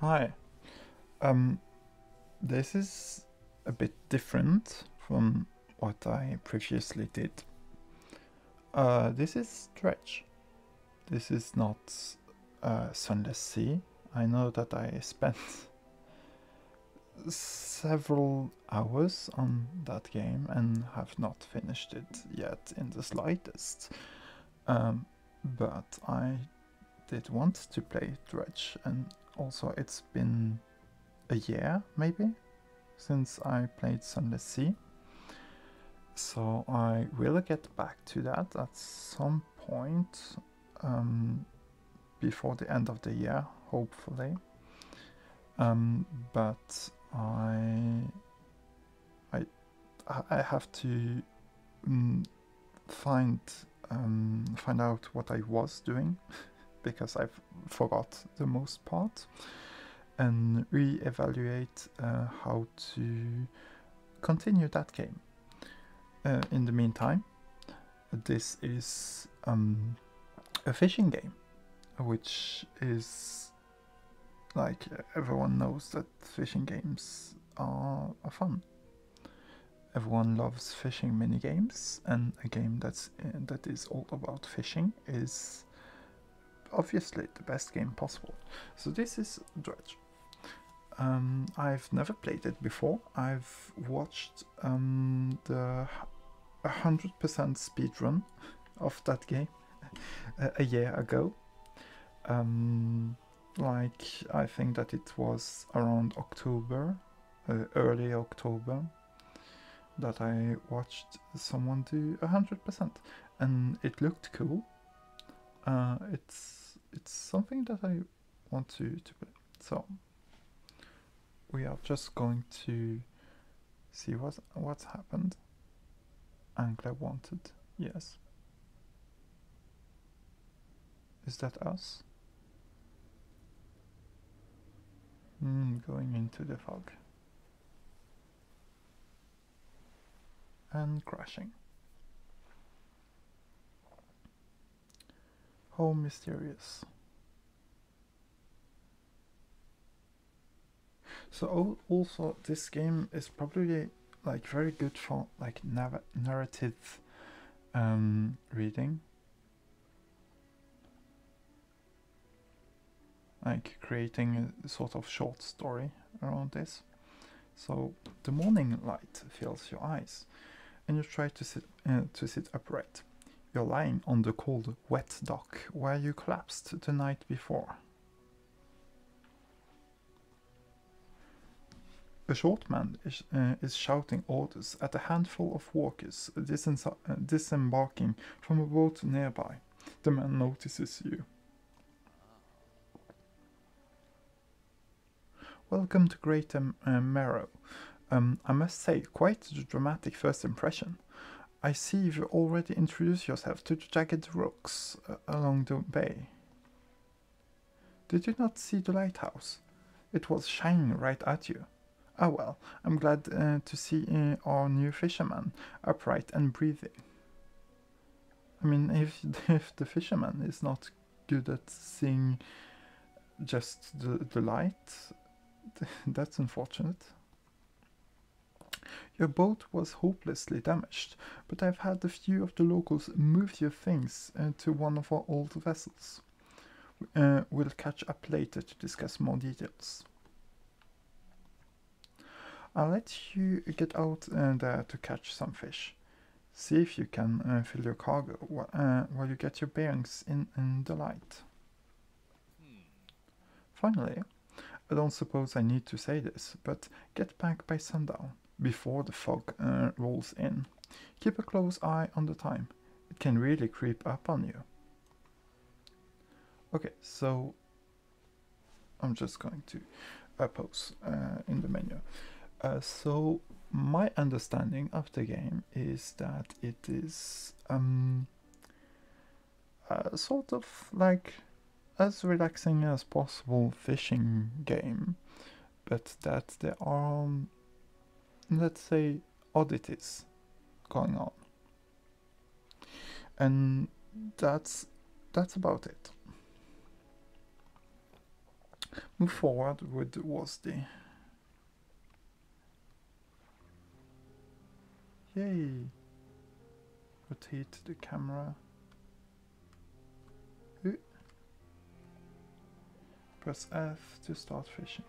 Hi. Um, this is a bit different from what I previously did. This is Dredge. This is not Sunless Sea. I know that I spent several hours on that game and have not finished it yet in the slightest. But I did want to play Dredge, and also it's been a year maybe since I played Sunless Sea, so I will get back to that at some point before the end of the year, hopefully. But I I have to find find out what I was doing because I've forgot the most part, and re-evaluate how to continue that game. In the meantime, this is a fishing game, which is like everyone knows that fishing games are fun. Everyone loves fishing mini games, and a game that is all about fishing is obviously the best game possible. So this is Dredge. I've never played it before. I've watched the 100% speedrun of that game a year ago. Like, I think that it was around October, early October, that I watched someone do 100%, and it looked cool. It's something that I want to play. So we are just going to see what's happened. Angler wanted, yes. Is that us? Going into the fog. And crashing. How mysterious. So also this game is probably like very good for like narrative reading, like creating a sort of short story around this. So the morning light fills your eyes, and you try to sit upright. You're lying on the cold, wet dock where you collapsed the night before. A short man is shouting orders at a handful of walkers disembarking from a boat nearby. The man notices you. Welcome to Great Marrow. I must say, quite the dramatic first impression. I see you've already introduced yourself to the jagged rocks along the bay. Did you not see the lighthouse? It was shining right at you. Ah well, I'm glad to see our new fisherman, upright and breathing. I mean, if the fisherman is not good at seeing just the light, that's unfortunate. Your boat was hopelessly damaged, but I've had a few of the locals move your things to one of our old vessels. We'll catch up later to discuss more details. I'll let you get out there to catch some fish. See if you can fill your cargo while you get your bearings in the light. Finally, I don't suppose I need to say this, but get back by sundown, before the fog rolls in. Keep a close eye on the time. It can really creep up on you. Okay, so I'm just going to pause in the menu. So my understanding of the game is that it is sort of like as relaxing as possible fishing game, but that there are, let's say, oddities going on, and that's about it. move forward with Wasdy. Yay! Rotate the camera. Press F to start fishing.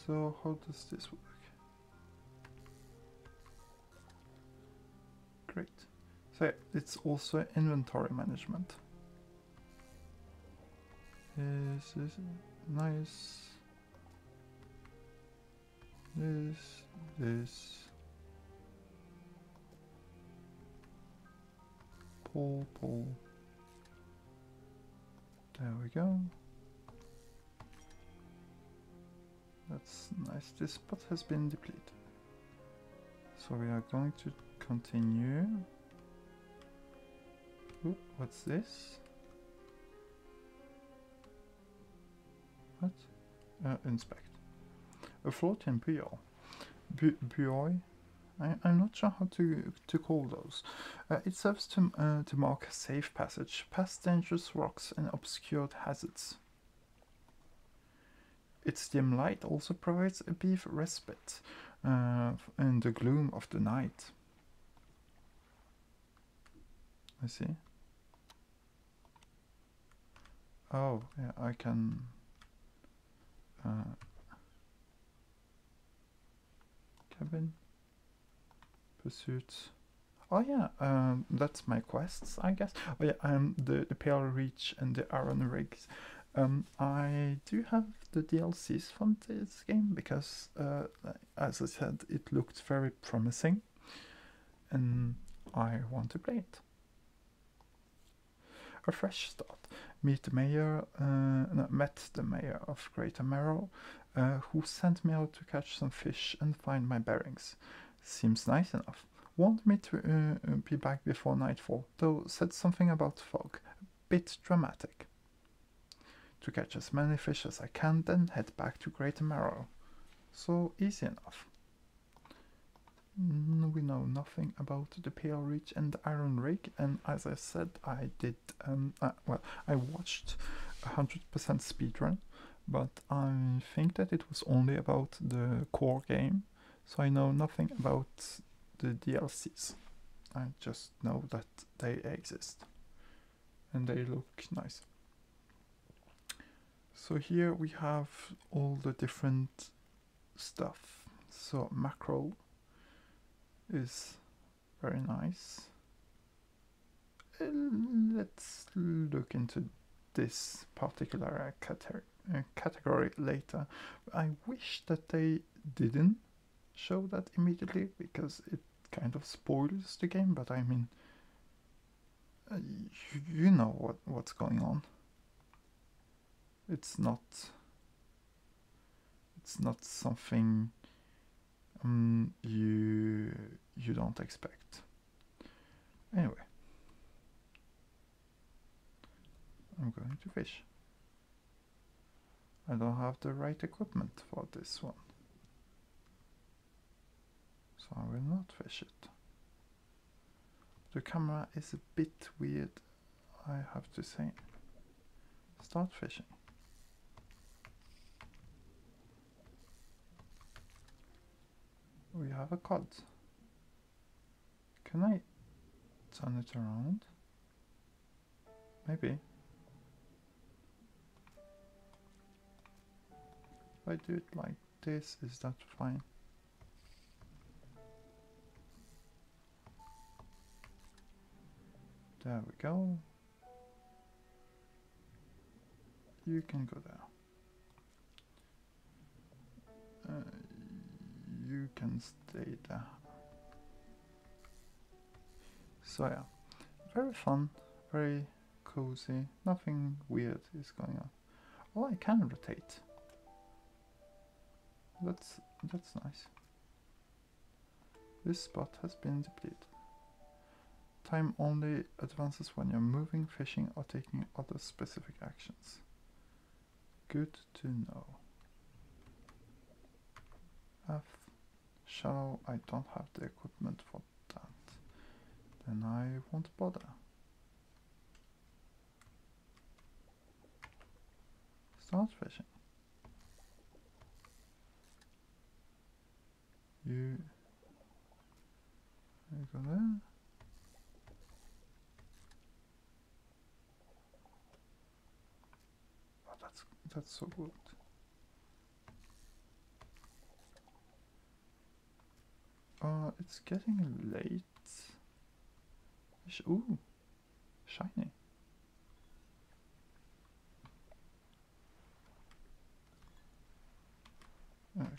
So how does this work? Great. So yeah, it's also inventory management. This is nice. This. Pull. There we go. That's nice. This spot has been depleted. So we are going to continue. Ooh, what's this? What? Inspect. A floating buoy. Buoy? I'm not sure how to call those. It serves to mark safe passage past dangerous rocks and obscured hazards. Its dim light also provides a brief respite in the gloom of the night. I see. Oh, yeah, I can... cabin. Pursuits. Oh yeah, that's my quests, I guess. Oh yeah, the Pale Reach and the Iron Rigs. I do have the DLCs from this game because, as I said, it looked very promising, and I want to play it. A fresh start. Met the mayor of Greater Marrow, who sent me out to catch some fish and find my bearings. Seems nice enough. Wanted me to be back before nightfall, though said something about fog. A bit dramatic. To catch as many fish as I can, then head back to Greater Marrow. So easy enough. We know nothing about the Pale Reach and the Iron Rig, and as I said, I did, I watched 100% speedrun, but I think that it was only about the core game, so I know nothing about the DLCs. I just know that they exist, and they look nice. So here we have all the different stuff. So macro is very nice. Let's look into this particular category later. I wish that they didn't show that immediately, because it kind of spoils the game, but I mean, you know what's going on. It's not something you don't expect. Anyway, I'm going to fish. I don't have the right equipment for this one, so I will not fish it. The camera is a bit weird, I have to say. Start fishing. We have a cod. Can I turn it around? Maybe. If I do it like this, is that fine? There we go. You can go there. You can stay there. So yeah, very fun, very cozy, nothing weird is going on. Oh, I can rotate. That's nice. This spot has been depleted. Time only advances when you're moving, fishing, or taking other specific actions. Good to know. Shallow, I don't have the equipment for that. Then I won't bother. Start fishing. You go there. Oh, that's so good. It's getting late. Ooh, shiny.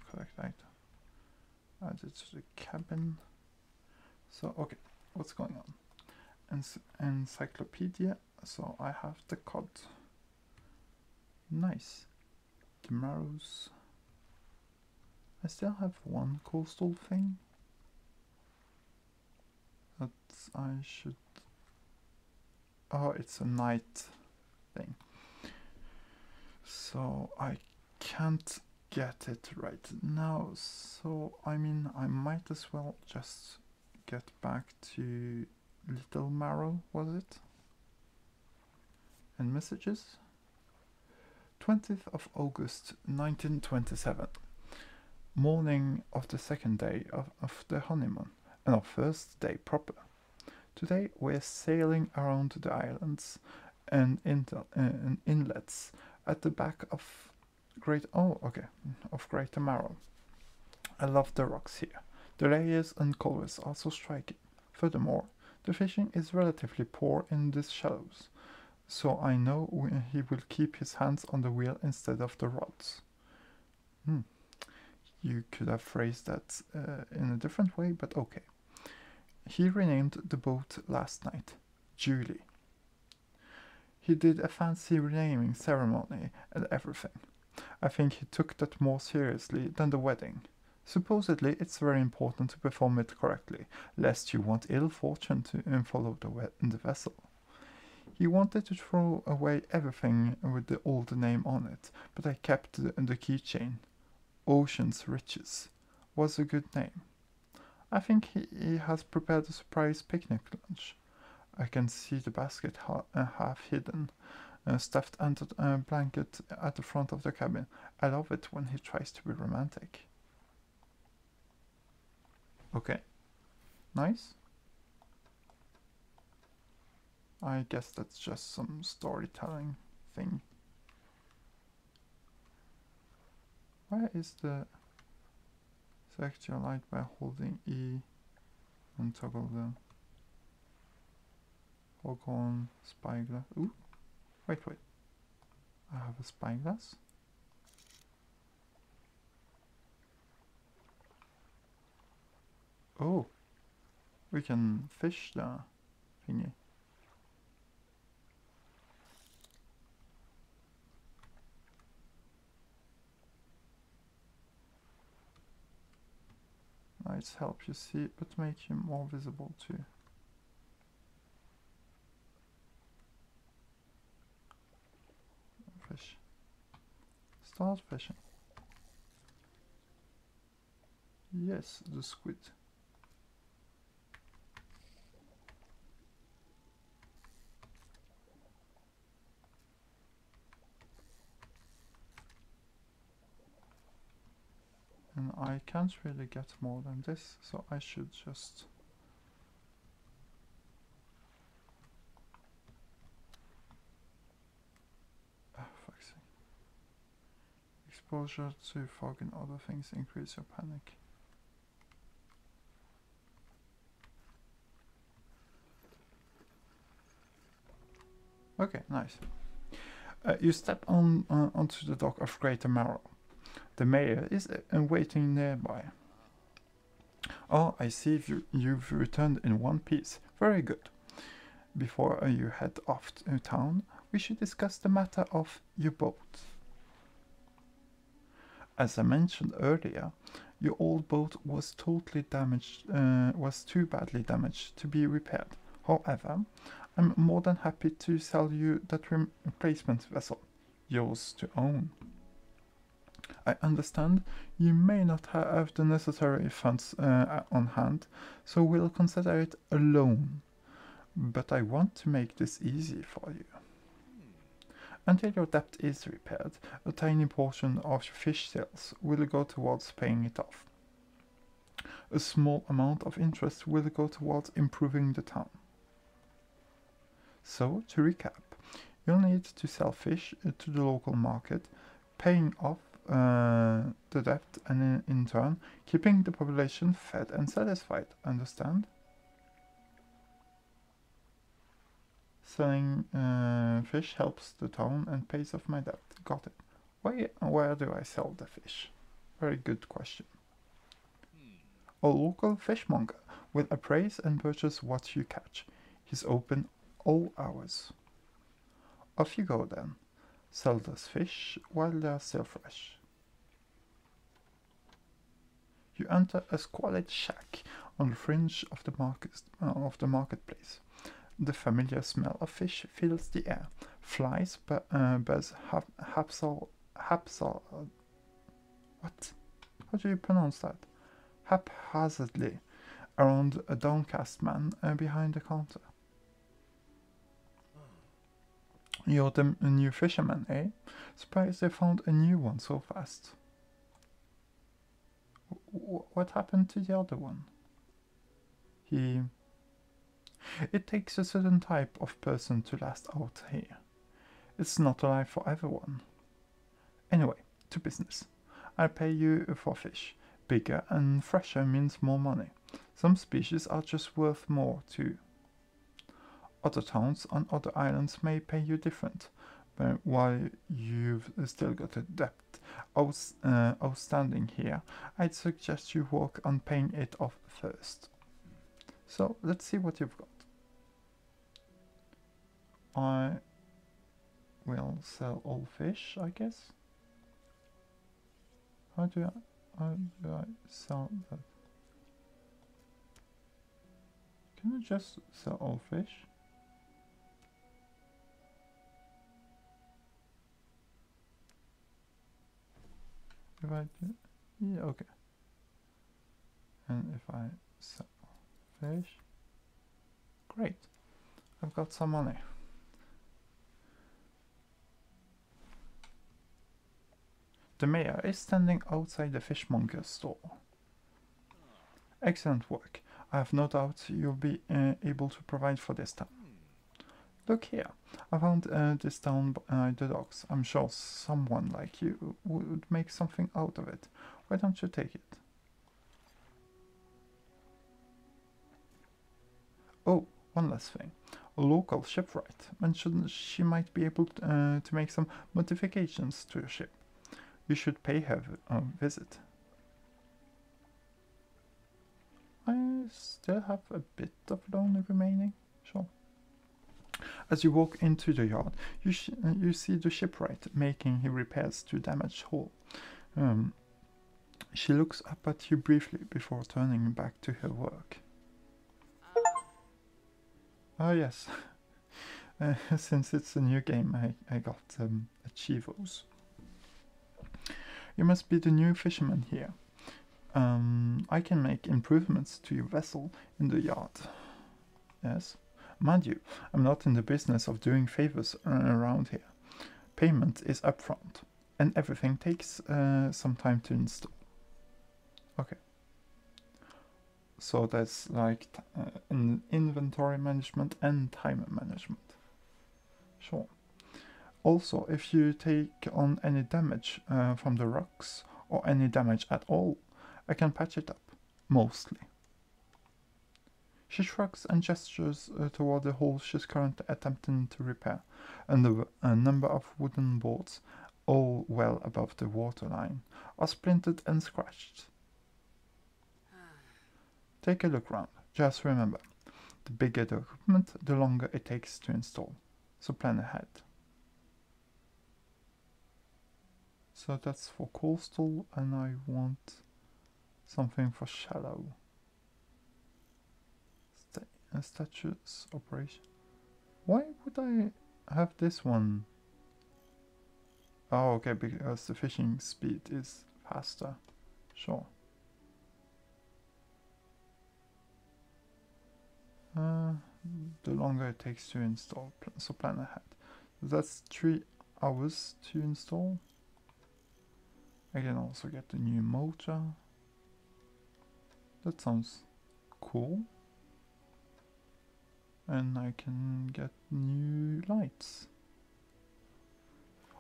Collect item. Add it to the cabin. So, okay, what's going on? Encyclopedia. So I have the cod. Nice. The marrows. I still have one coastal thing that I should. Oh, it's a night thing. So I can't get it right now. So I mean, I might as well just get back to Little Marrow, was it? And messages. 20th of August 1927. Morning of the second day of the honeymoon, and our first day proper. Today we're sailing around the islands and inlets at the back of Greater Marrow. I love the rocks here. The layers and colors are so striking. Furthermore, the fishing is relatively poor in these shallows, so I know he will keep his hands on the wheel instead of the rods. You could have phrased that in a different way, but okay. He renamed the boat last night, Julie. He did a fancy renaming ceremony and everything. I think he took that more seriously than the wedding. Supposedly, it's very important to perform it correctly, lest you want ill fortune to follow the vessel. He wanted to throw away everything with the old name on it, but I kept the keychain. Ocean's Riches was a good name. I think he has prepared a surprise picnic lunch. I can see the basket half hidden, stuffed under a blanket at the front of the cabin. I love it when he tries to be romantic. Okay, nice. I guess that's just some storytelling thing. Where is the... Select your light by holding E and toggle the Foghorn spyglass. Ooh, wait. I have a spyglass. Oh, we can fish the thingy. Lights help you see, but make you more visible too. Fish. Start fishing. Yes, the squid. And I can't really get more than this, so I should just... fuck's sake. Exposure to fog and other things increase your panic. Okay, nice. You step onto the dock of Greater Marrow. The mayor is waiting nearby. Oh, I see you've returned in one piece. Very good. Before you head off to town, we should discuss the matter of your boat. As I mentioned earlier, your old boat was totally damaged, was too badly damaged to be repaired. However, I'm more than happy to sell you that replacement vessel, yours to own. I understand you may not have the necessary funds on hand, so we'll consider it a loan. But I want to make this easy for you. Until your debt is repaired, a tiny portion of your fish sales will go towards paying it off. A small amount of interest will go towards improving the town. So, to recap, you'll need to sell fish to the local market, paying off the debt, and in turn, keeping the population fed and satisfied. Understand? Selling fish helps the town and pays off my debt. Got it. Where do I sell the fish? Very good question. A local fishmonger will appraise and purchase what you catch. He's open all hours. Off you go then. Sell those fish while they are still fresh. You enter a squalid shack on the fringe of the marketplace. The familiar smell of fish fills the air. Flies buzz what? How do you pronounce that? Haphazardly around a downcast man behind the counter. You're the new fisherman, eh? Surprised they found a new one so fast. What happened to the other one? It takes a certain type of person to last out here. It's not a life for everyone. Anyway, to business. I pay you for fish. Bigger and fresher means more money. Some species are just worth more too. Other towns on other islands may pay you different, but while you've still got a debt outstanding here, I'd suggest you work on paying it off first. So let's see what you've got. I will sell all fish, I guess. How do I sell that? Can I just sell all fish? If I do, yeah, okay. And if I sell fish, great. I've got some money. The mayor is standing outside the fishmonger's store. Excellent work. I have no doubt you'll be able to provide for this town. Look here, I found this down by the docks. I'm sure someone like you would make something out of it. Why don't you take it? Oh, one last thing. A local shipwright mentioned she might be able to make some modifications to your ship. You should pay her a visit. I still have a bit of loan remaining. Sure. As you walk into the yard, you see the shipwright making repairs to damaged hull. She looks up at you briefly before turning back to her work. Oh yes, since it's a new game, I got achievos. You must be the new fisherman here. I can make improvements to your vessel in the yard. Yes. Mind you, I'm not in the business of doing favors around here. Payment is upfront, and everything takes some time to install. Okay. So that's like an inventory management and time management. Sure. Also, if you take on any damage from the rocks, or any damage at all, I can patch it up, mostly. She shrugs and gestures toward the hole she's currently attempting to repair, and a number of wooden boards, all well above the waterline, are splintered and scratched. Take a look round. Just remember, the bigger the equipment, the longer it takes to install. So plan ahead. So that's for coastal, and I want something for shallow. Statues operation. Why would I have this one? Oh, okay, because the fishing speed is faster. Sure. The longer it takes to install, so plan ahead. That's 3 hours to install. I can also get the new motor. That sounds cool. And I can get new lights.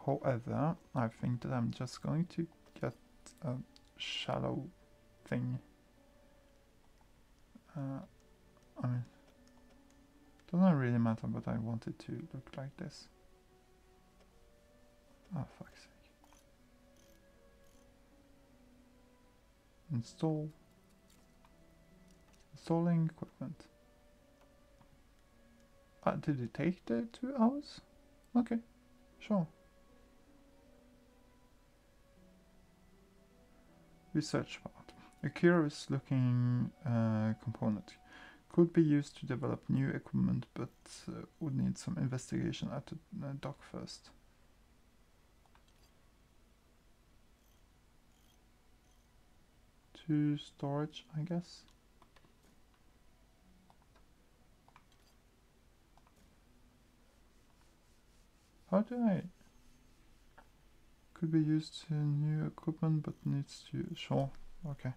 However, I think that I'm just going to get a shallow thing. I mean, doesn't really matter, but I want it to look like this. Oh, fuck's sake. Installing equipment. Did it take the 2 hours? Okay, sure. Research part. A curious looking component. Could be used to develop new equipment, but would need some investigation at the dock first. To storage, I guess. How do I? Could be used in new equipment, but needs to. Sure, okay.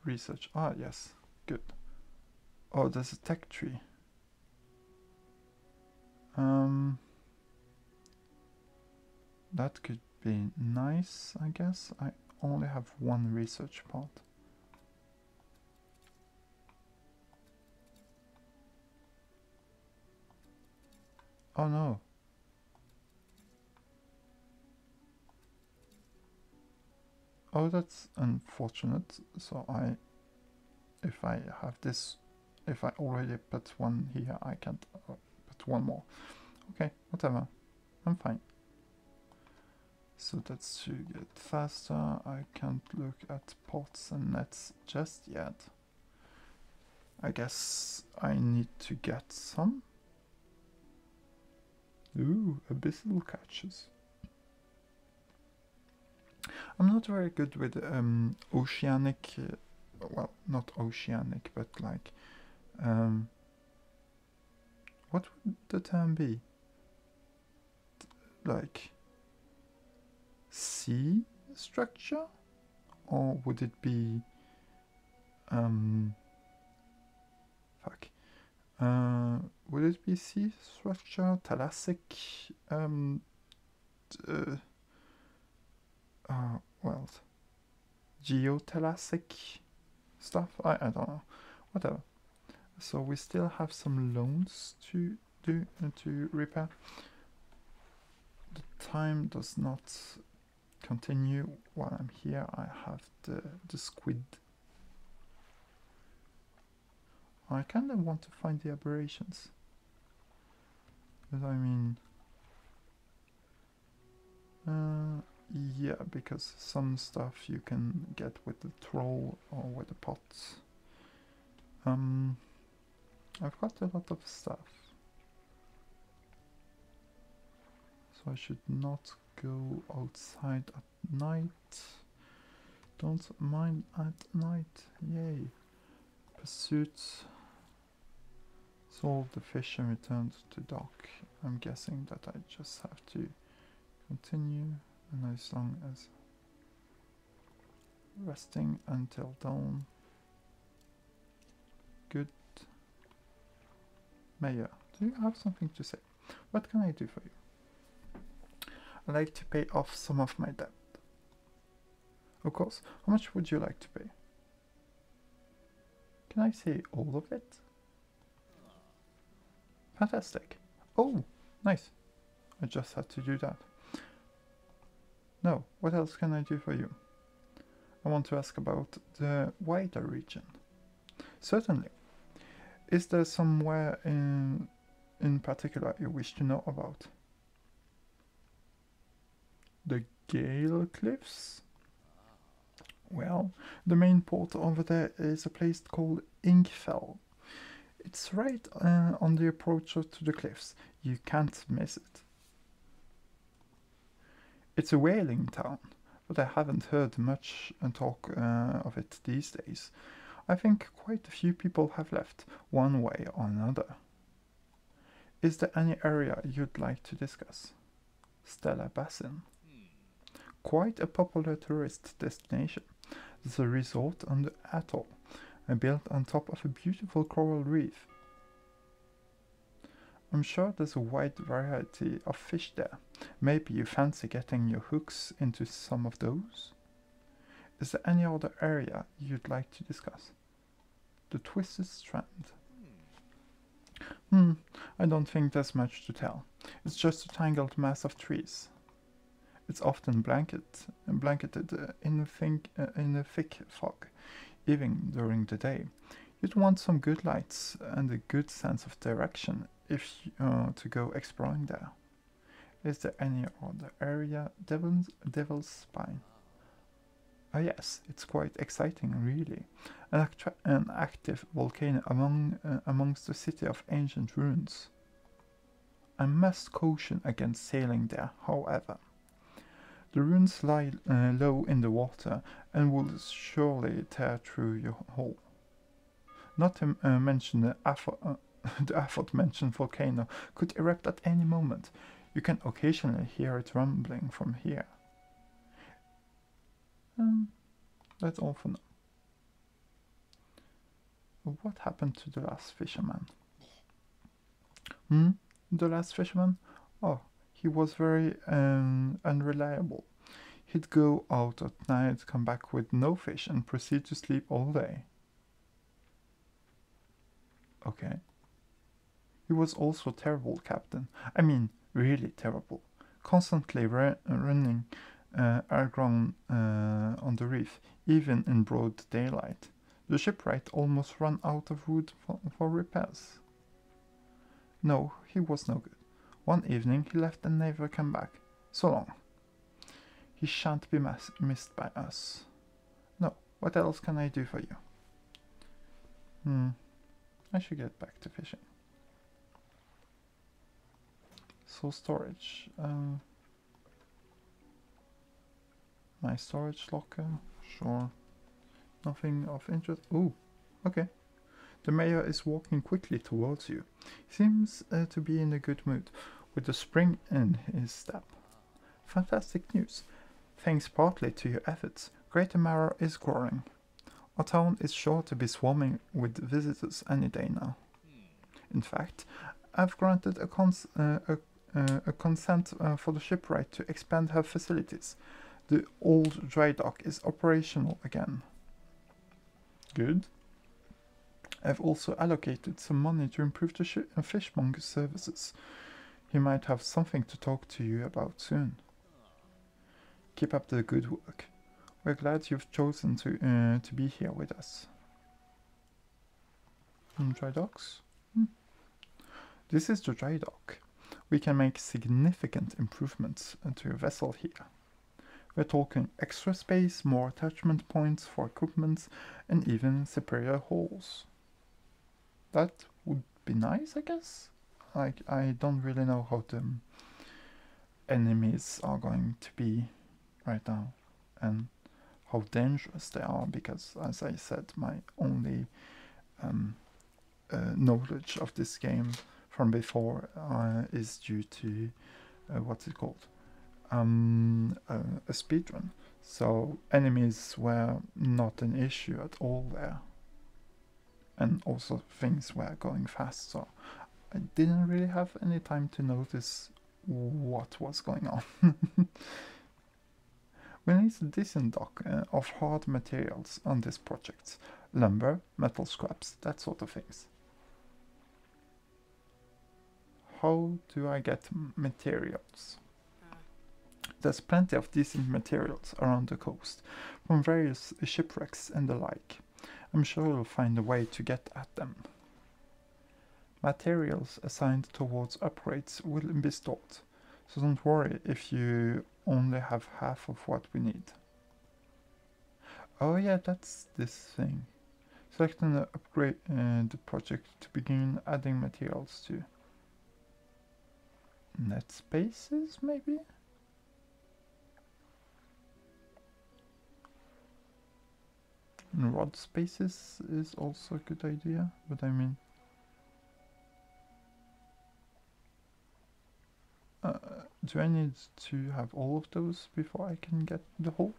Research. Ah, yes, good. Oh, there's a tech tree. That could be nice, I guess. I only have one research part. Oh no. Oh, that's unfortunate. So if I have this, if I already put one here, I can't put one more. Okay, whatever. I'm fine. So that's to get faster. I can't look at pots and nets just yet. I guess I need to get some. Ooh, abyssal catches. I'm not very good with oceanic, well, not oceanic, but like, what would the term be? Like, sea structure? Or would it be, fuck. Would it be sea structure, thalassic, well, geothalassic stuff? I don't know. Whatever. So we still have some loans to do to repair. The time does not continue while I'm here. I have the squid. I kind of want to find the aberrations. But I mean, yeah, because some stuff you can get with the troll or with the pots. I've got a lot of stuff. So I should not go outside at night. Don't mind at night. Yay. Pursuit. Sold the fish and returned to dock. I'm guessing that I just have to continue, and as long as resting until dawn. Good. Mayor, do you have something to say? What can I do for you? I'd like to pay off some of my debt. Of course. How much would you like to pay? Can I say all of it? Fantastic. Oh, nice. I just had to do that. No, what else can I do for you? I want to ask about the wider region. Certainly. Is there somewhere in particular you wish to know about? The Gale Cliffs? Well, the main port over there is a place called Inkfell. It's right on the approach to the cliffs. You can't miss it. It's a whaling town, but I haven't heard much talk of it these days. I think quite a few people have left, one way or another. Is there any area you'd like to discuss? Stella Basin. Quite a popular tourist destination. There's a resort on the atoll, built on top of a beautiful coral reef. I'm sure there's a wide variety of fish there. Maybe you fancy getting your hooks into some of those? Is there any other area you'd like to discuss? The Twisted Strand. I don't think there's much to tell. It's just a tangled mass of trees. It's often blanketed in a thick fog, even during the day. You'd want some good lights and a good sense of direction if to go exploring there. Is there any other area? Devil's Spine. Oh yes, it's quite exciting, really. An active volcano amongst the city of ancient ruins. I must caution against sailing there, however. The ruins lie low in the water and will surely tear through your hull. Not to mention the aforementioned volcano could erupt at any moment. You can occasionally hear it rumbling from here. That's all for now. What happened to the last fisherman? The last fisherman? Oh, he was very unreliable. He'd go out at night, come back with no fish, and proceed to sleep all day. Okay. He was also a terrible captain. I mean, really terrible. Constantly running aground on the reef, even in broad daylight. The shipwright almost ran out of wood for repairs. No, he was no good. One evening he left and never came back. So long. He shan't be missed by us. No, what else can I do for you? I should get back to fishing. So storage. My storage locker. Sure. Nothing of interest. Oh, okay. The mayor is walking quickly towards you. He seems to be in a good mood, with a spring in his step. Fantastic news. Thanks partly to your efforts, Greater Marrow is growing. Our town is sure to be swarming with visitors any day now. In fact, I've granted a consent for the shipwright to expand her facilities. The old dry dock is operational again. Good. I've also allocated some money to improve the fishmonger's services. He might have something to talk to you about soon. Keep up the good work. We're glad you've chosen to be here with us. Dry docks? This is the dry dock. We can make significant improvements to your vessel here. We're talking extra space, more attachment points for equipment, and even superior halls. That would be nice, I guess. I don't really know how the enemies are going to be right now and how dangerous they are, because, as I said, my only knowledge of this game from before is due to what's it called? A speedrun. So enemies were not an issue at all there, and also things were going fast, so I didn't really have any time to notice what was going on. We need a decent dock of hard materials on this project. Lumber, metal scraps, that sort of things. How do I get materials? There's plenty of decent materials around the coast, from various shipwrecks and the like. I'm sure you'll find a way to get at them. Materials assigned towards upgrades will be stored, so don't worry if you only have half of what we need. Oh yeah, that's this thing. Select an upgrade the project to begin adding materials to. Net spaces, maybe? And rod spaces is also a good idea, but I mean... Do I need to have all of those before I can get the hull?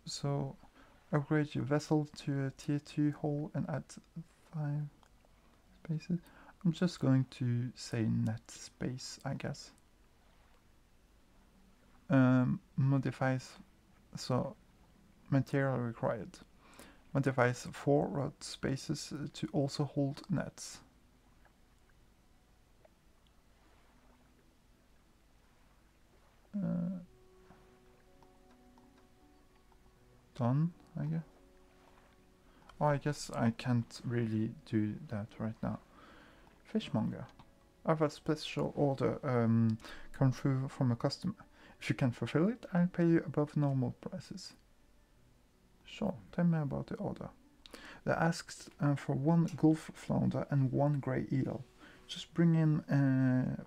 So upgrade your vessel to a tier 2 hull and add 5 spaces. I'm just going to say net space, I guess. Modifies, so material required. Modifies 4 rod spaces to also hold nets. Done, I guess. Oh, I guess I can't really do that right now. Fishmonger. I have a special order come through from a customer. If you can fulfill it, I'll pay you above normal prices. Sure, tell me about the order. They asked for 1 gulf flounder and 1 grey eel. Just bring in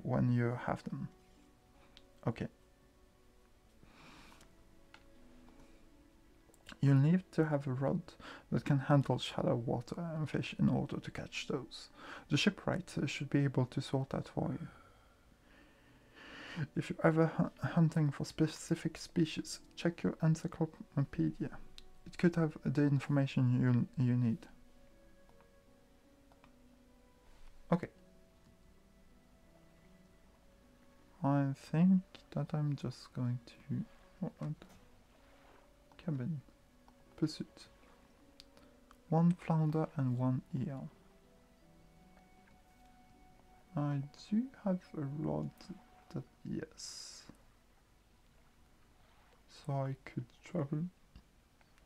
when you have them. Okay. You'll need to have a rod that can handle shallow water and fish in order to catch those. The shipwright should be able to sort that for you. If you're ever hunting for specific species, check your encyclopedia. It could have the information you need. Okay. I think that I'm just going to... cabin. Pursuit. 1 flounder and 1 eel. I do have a rod that, yes. So I could travel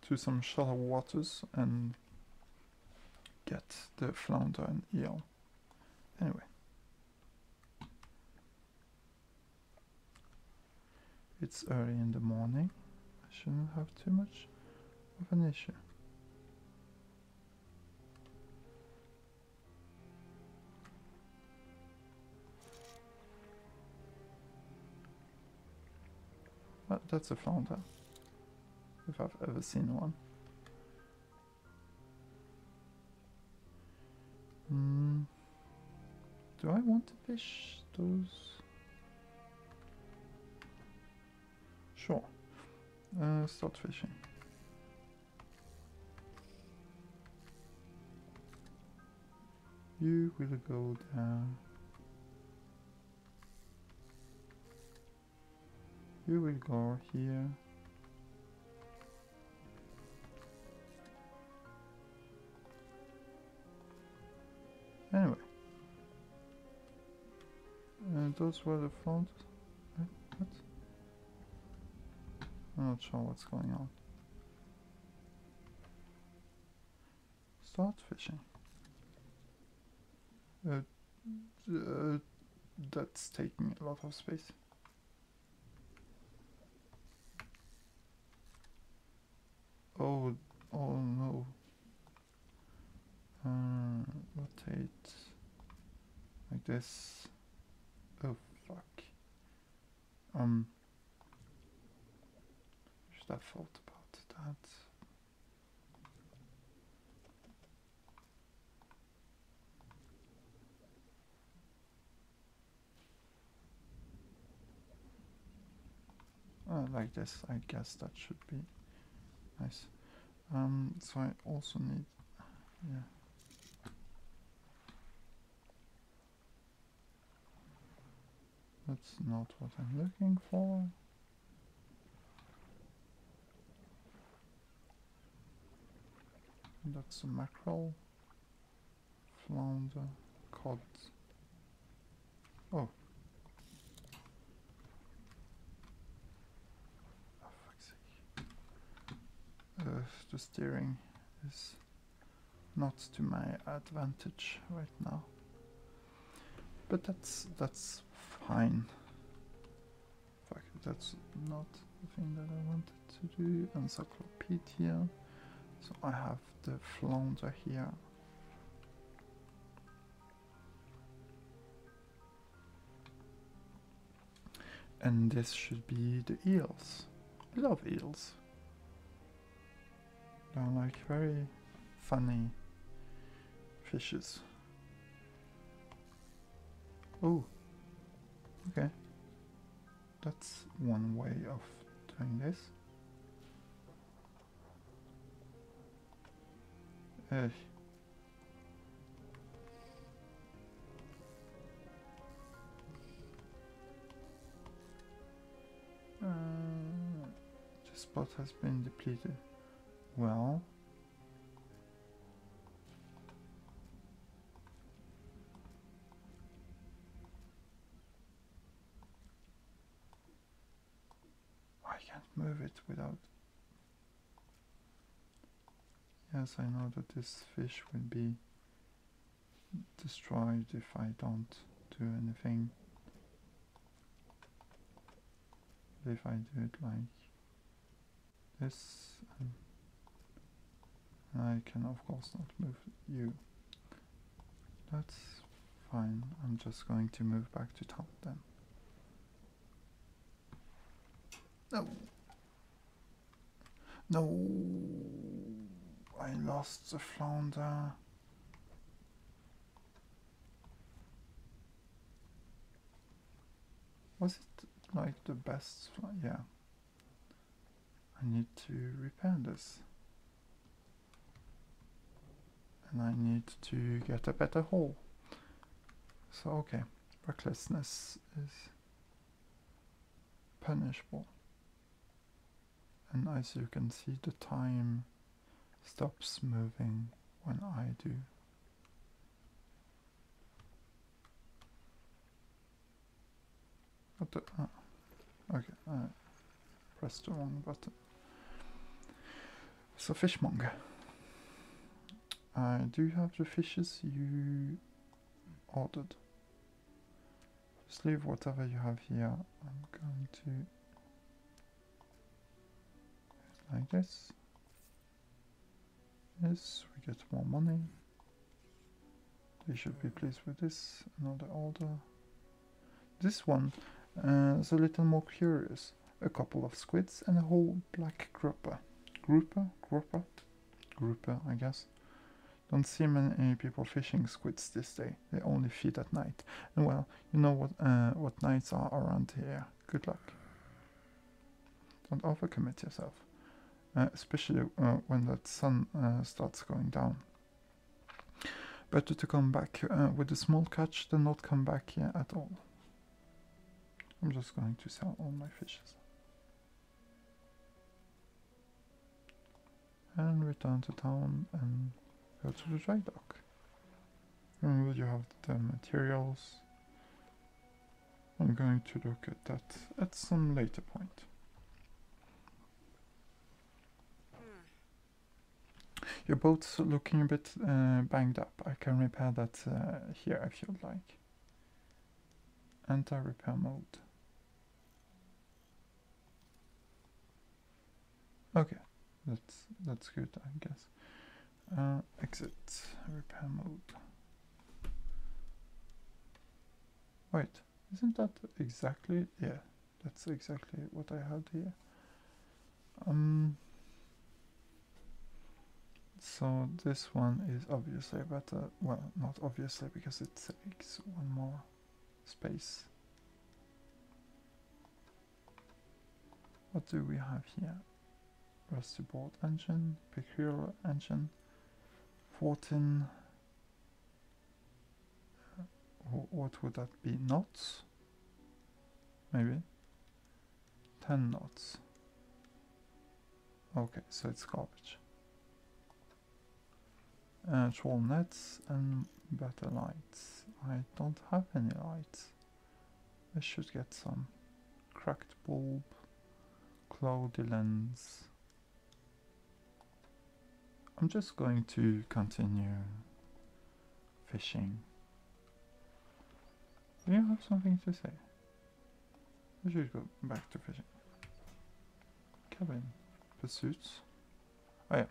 to some shallow waters and get the flounder and eel. Anyway. It's early in the morning. I shouldn't have too much of an issue. But that's a flounder, if I've ever seen one. Do I want to fish those? Sure. Start fishing. You will go down. You will go here. Anyway. Those were the floats. What? I'm not sure what's going on. Start fishing. That's taking a lot of space. Oh no. Rotate like this. Oh fuck. Should have thought about that. Like this, I guess that should be nice. So I also need, yeah. That's not what I'm looking for. That's a mackerel, flounder, cod. Oh. Oh, fuck's sake. The steering is not to my advantage right now. But that's fine. Fuck, that's not the thing that I wanted to do. Encyclopedia. So I have the flounder here. And this should be the eels. I love eels. They're like very funny fishes. Oh, okay. That's one way of doing this. Uh, the spot has been depleted. Well, I can't move it without. Yes, I know that this fish will be destroyed if I don't do anything. If I do it like this, I can of course not move you. That's fine. I'm just going to move back to town then. No! No! I lost the flounder. Was it like the best? Yeah. I need to repair this. And I need to get a better haul. So okay, recklessness is punishable. And as you can see, the time stops moving when I do. What the? Okay, I pressed the wrong button. So fishmonger. Do you have the fishes you ordered? Just leave whatever you have here. I'm going to like this. Yes, we get more money. They should be pleased with this. Another order. This one is a little more curious. A couple of squids and a whole black grouper. Grouper, I guess. Don't see many people fishing squids this day. They only feed at night. And well, you know what nights are around here. Good luck. Don't overcommit yourself. Especially when that sun starts going down. Better to come back with a small catch than not come back here at all. I'm just going to sell all my fishes. And return to town and go to the dry dock. Remember, you have the materials. I'm going to look at that at some later point. Your boat's looking a bit banged up. I can repair that here if you'd like. Enter repair mode. Okay, that's good, I guess. Exit repair mode. Wait, isn't that exactly? Yeah, that's exactly what I had here. So this one is obviously better. Well, not obviously, because it takes one more space. What do we have here? Rusty board engine, peculiar engine, 14. What would that be? Knots? Maybe 10 knots. Okay, so it's garbage. Troll nets and better lights. I don't have any lights. I should get some. Cracked bulb, cloudy lens. I'm just going to continue fishing. Do you have something to say? I should go back to fishing. Cabin. Pursuits. Oh yeah.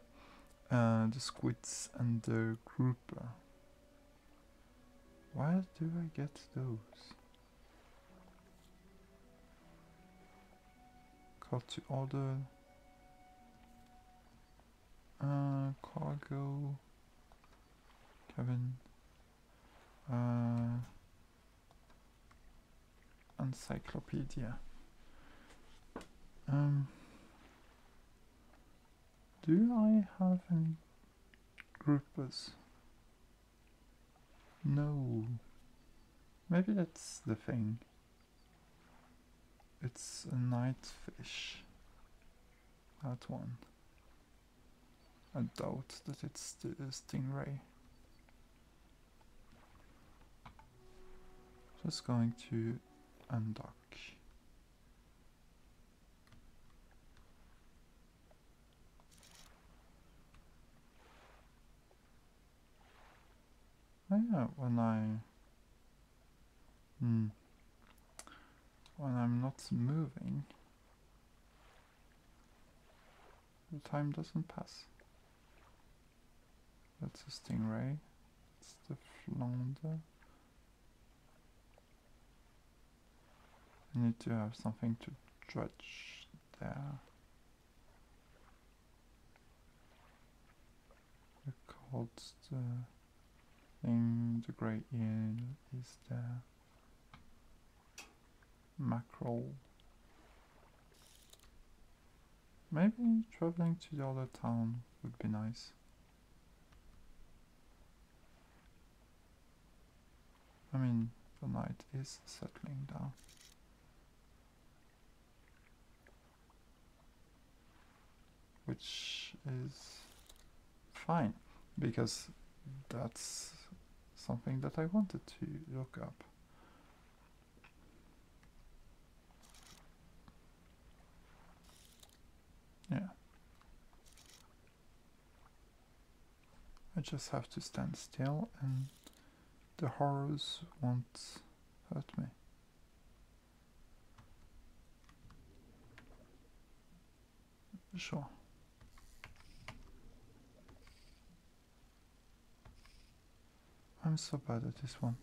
The squids and the grouper. Where do I get those? Call to order. Cargo. Cabin. encyclopedia. Do I have any groupers? No. Maybe that's the thing. It's a night fish. That one. I doubt that it's the stingray. Just going to undock. Oh yeah, when I'm not moving, the time doesn't pass. That's a stingray. It's the flounder. I need to have something to dredge there. Because the thing, the grey eel is there. Mackerel. Maybe traveling to the other town would be nice. I mean, the night is settling down. Which is fine, because that's something that I wanted to look up. Yeah. I just have to stand still and the horrors won't hurt me. Sure. I'm so bad at this one.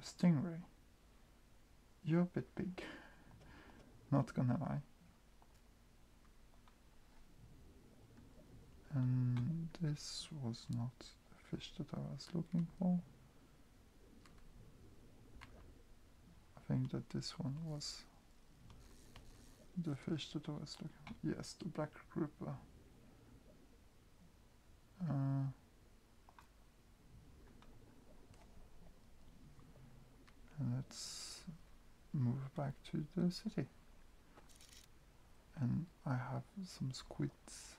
A stingray. You're a bit big. Not gonna lie. And this was not the fish that I was looking for. I think that this one was the fish that I was looking for. Yes, the black grouper. And let's move back to the city. And I have some squids.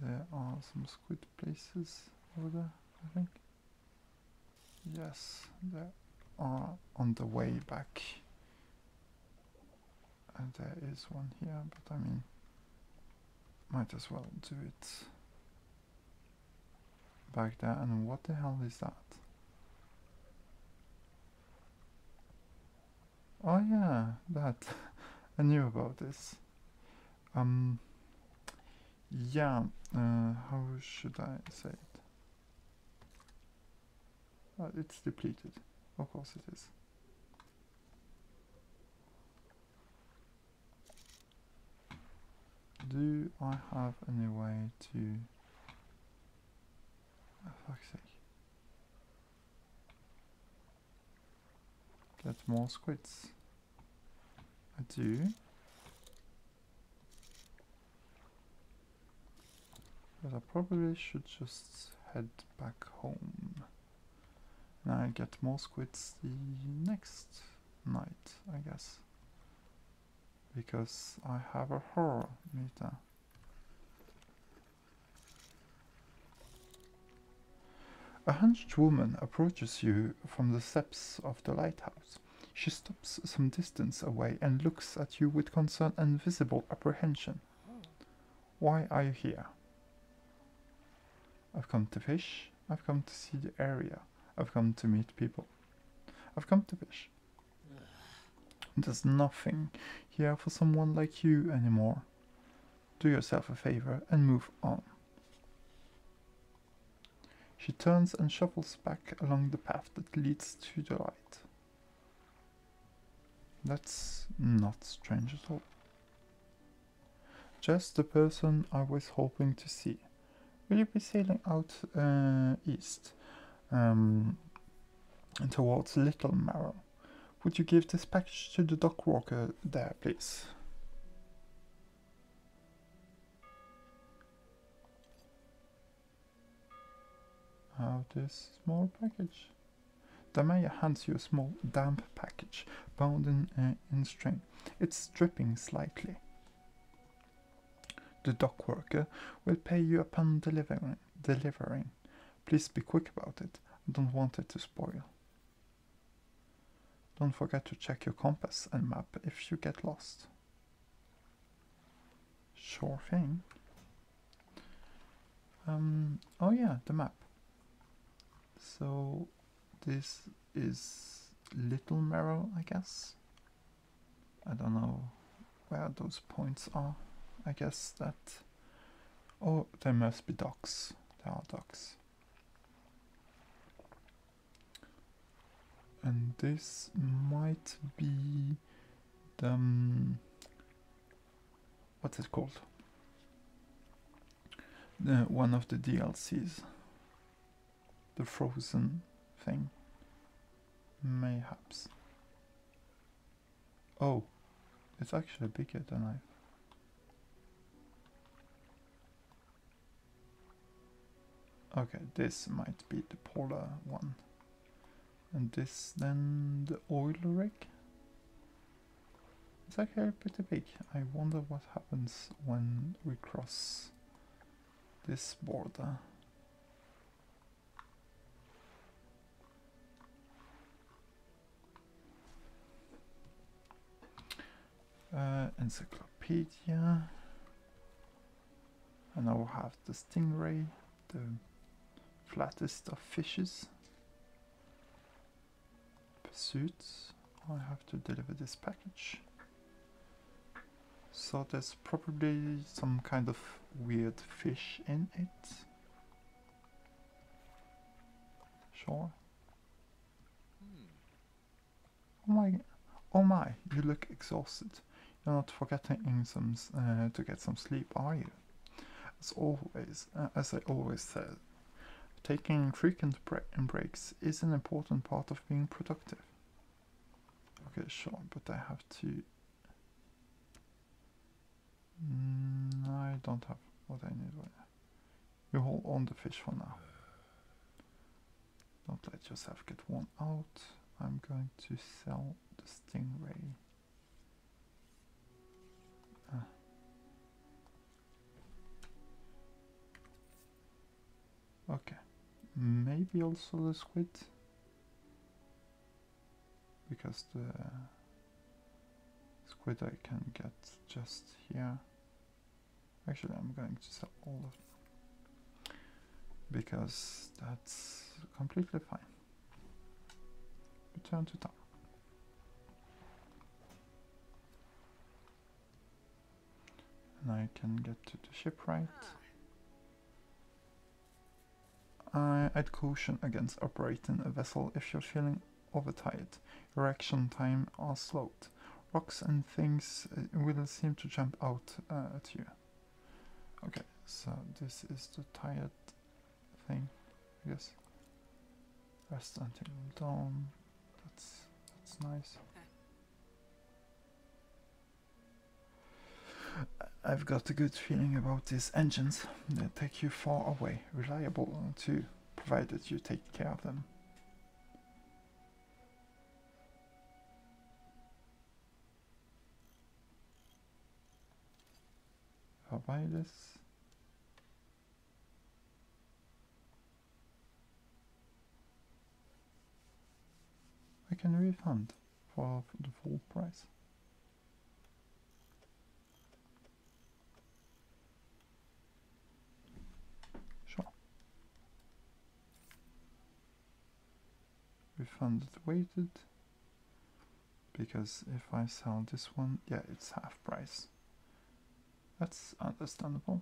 There are some squid places over there, I think. Yes, they are on the way back. And there is one here, but I mean, might as well do it back there. And what the hell is that? Oh yeah, that. I knew about this. Yeah, how should I say it? It's depleted. Of course it is. Do I have any way to... Oh, fuck's sake. Get more squids? I do. But I probably should just head back home. And I get more squids the next night, I guess. Because I have a horror meter. A hunched woman approaches you from the steps of the lighthouse. She stops some distance away and looks at you with concern and visible apprehension. Why are you here? I've come to fish. I've come to see the area. I've come to meet people. I've come to fish. There's nothing here for someone like you anymore. Do yourself a favor and move on. She turns and shuffles back along the path that leads to the light. That's not strange at all. Just the person I was hoping to see. Will you be sailing out east towards Little Marrow? Would you give this package to the dock worker there, please? Have this small package. The mayor hands you a small damp package bound in string. It's dripping slightly. The dock worker will pay you upon delivering. Please be quick about it. I don't want it to spoil. Don't forget to check your compass and map if you get lost. Sure thing. Oh yeah, the map. So this is Little Marrow, I guess. I don't know where those points are. I guess that... Oh, there must be docks. There are docks. And this might be the... what's it called? One of the DLCs. The frozen thing. Mayhaps. Oh, it's actually bigger than I... Okay, this might be the polar one. And this then the oil rig. It's actually pretty big. I wonder what happens when we cross this border. Encyclopedia. And I will have the stingray, the flattest of fishes. Pursuits. I have to deliver this package. So there's probably some kind of weird fish in it. Sure. Oh my, you look exhausted. You're not forgetting to get some sleep, are you? As I always said, taking frequent breaks is an important part of being productive. Okay, sure, but I have to... I don't have what I need. You hold on the fish for now. Don't let yourself get worn out. I'm going to sell the stingray. Okay, maybe also the squid, because the squid I can get just here. Actually, I'm going to sell all of them, because that's completely fine. Return to town. And I can get to the shipwright. I'd caution against operating a vessel if you're feeling overtired. Your reaction time are slowed. Rocks and things will seem to jump out at you. Okay, so this is the tired thing, I guess. Rest until dawn. That's nice. I've got a good feeling about these engines. They take you far away. Reliable too, provided you take care of them. I'll buy this. I can refund for the full price. Sure. Refunded weighted. Because if I sell this one, yeah, it's half price. That's understandable.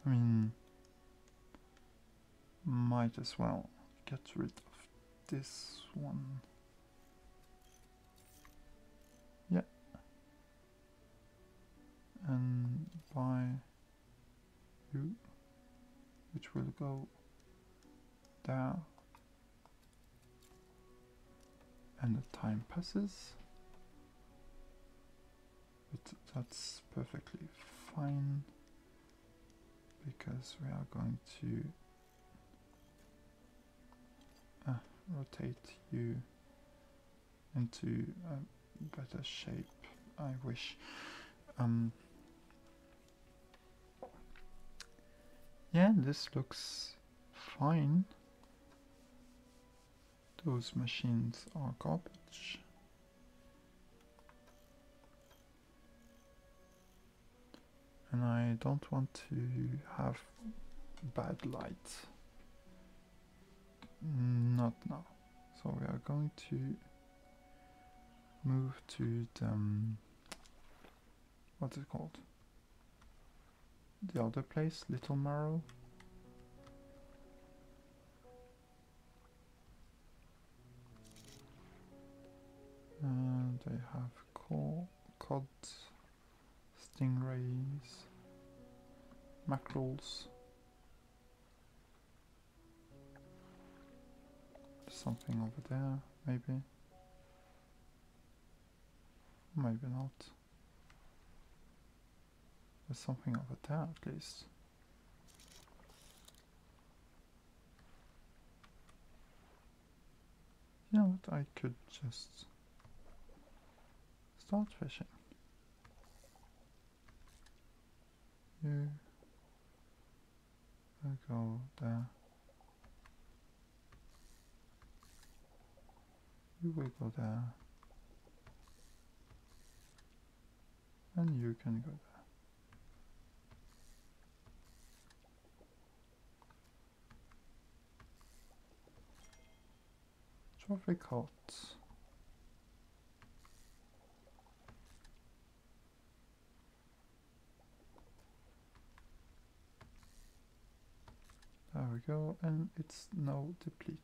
I mean, might as well get rid of this one. Yeah. and buy you, which will go there, and the time passes, but that's perfectly fine because we are going to rotate you into a better shape, I wish. Yeah, this looks fine. Those machines are garbage. And I don't want to have bad light. Not now. So we are going to move to the what's it called? The other place, Little Marrow. And they have cod, stingrays, mackerels. Something over there, maybe. Maybe not. There's something over there at least. You know what, I could just start fishing. You will go there. You will go there. And you can go there. Trophy caught. There we go, and it's now depleted.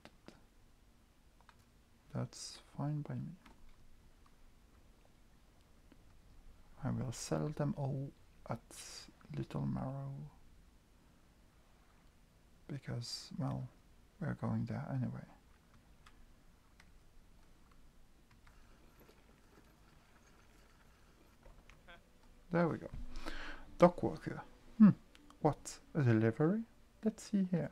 That's fine by me. I will sell them all at Little Marrow because, well, we're going there anyway. There we go. Dock worker. What? A delivery? Let's see here.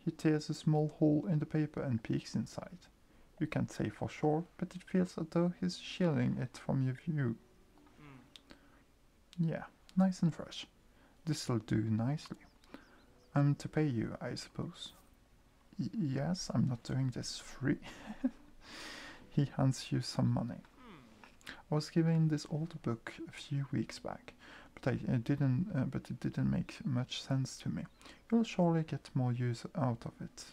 He tears a small hole in the paper and peeks inside. You can't say for sure, but it feels as though he's shielding it from your view. Yeah, nice and fresh. This'll do nicely. I'm to pay you, I suppose. Yes, I'm not doing this free. He hands you some money. I was given this old book a few weeks back, but it didn't make much sense to me. You'll surely get more use out of it.